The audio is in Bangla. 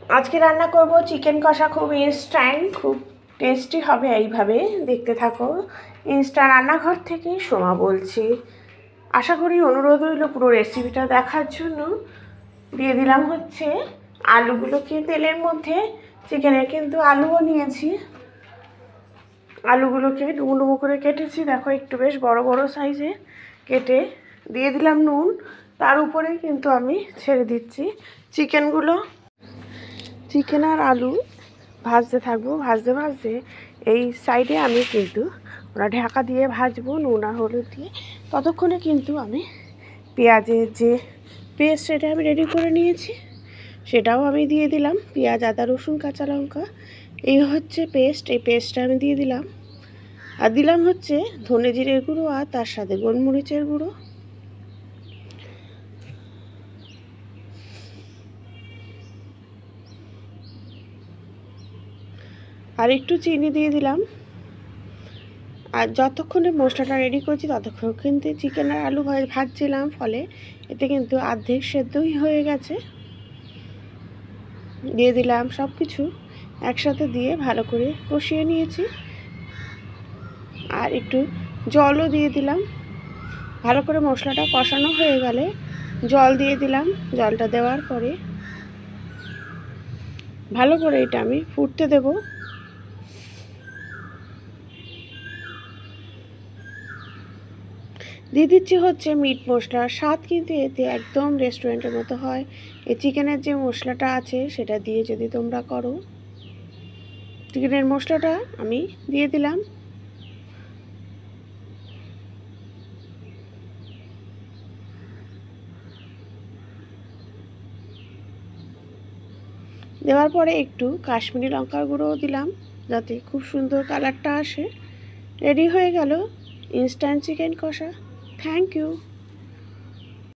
আজকে রান্না করব চিকেন কষা, খুব ইনস্ট্যান্ট, খুব টেস্টি হবে। এইভাবে দেখতে থাকো। ইনস্ট্যান্ট রান্নাঘর থেকে সোমা বলছি। আশা করি অনুরোধ রইল পুরো রেসিপিটা দেখার জন্য। দিয়ে দিলাম হচ্ছে আলুগুলোকে তেলের মধ্যে। চিকেনের কিন্তু আলুও নিয়েছি। আলুগুলোকে ডুমো ডুমো করে কেটেছি, দেখো একটু বেশ বড় বড় সাইজে কেটে। দিয়ে দিলাম নুন, তার উপরে কিন্তু আমি ছেড়ে দিচ্ছি চিকেনগুলো। চিকেন আর আলু ভাজতে থাকবো। ভাজতে ভাজতে এই সাইডে আমি কিন্তু ওরা ঢাকা দিয়ে ভাজবো নুন আর হলুদ দিয়ে। ততক্ষণে কিন্তু আমি পেঁয়াজের যে পেস্ট সেটা আমি রেডি করে নিয়েছি, সেটাও আমি দিয়ে দিলাম। পেঁয়াজ, আদা, রসুন, কাঁচা লঙ্কা, এই হচ্ছে পেস্ট। এই পেস্টটা আমি দিয়ে দিলাম। আর দিলাম হচ্ছে ধনে জিরের গুঁড়ো আর তার সাথে গোলমরিচের গুঁড়ো। আর একটু চিনি দিয়ে দিলাম। আর যতক্ষণে মশলাটা রেডি করছি ততক্ষণ কিন্তু চিকেন আর আলু ভাজছিলাম, ফলে এতে কিন্তু অর্ধেক সেদ্ধই হয়ে গেছে। দিয়ে দিলাম সব কিছু একসাথে দিয়ে ভালো করে কষিয়ে নিয়েছি। আর একটু জলও দিয়ে দিলাম। ভালো করে মশলাটা কষানো হয়ে গেলে জল দিয়ে দিলাম। জলটা দেওয়ার পরে ভালো করে এটা আমি ফুটতে দেব। দিয়ে দিচ্ছি হচ্ছে মিট মশলার স্বাদ, কিন্তু এতে একদম রেস্টুরেন্টের মতো হয়। এই চিকেনের যে মশলাটা আছে সেটা দিয়ে যদি তোমরা করো। চিকেনের মশলাটা আমি দিয়ে দিলাম। দেওয়ার পরে একটু কাশ্মীরি লঙ্কার গুঁড়োও দিলাম, যাতে খুব সুন্দর কালারটা আসে। রেডি হয়ে গেল ইনস্ট্যান্ট চিকেন কষা। Thank you.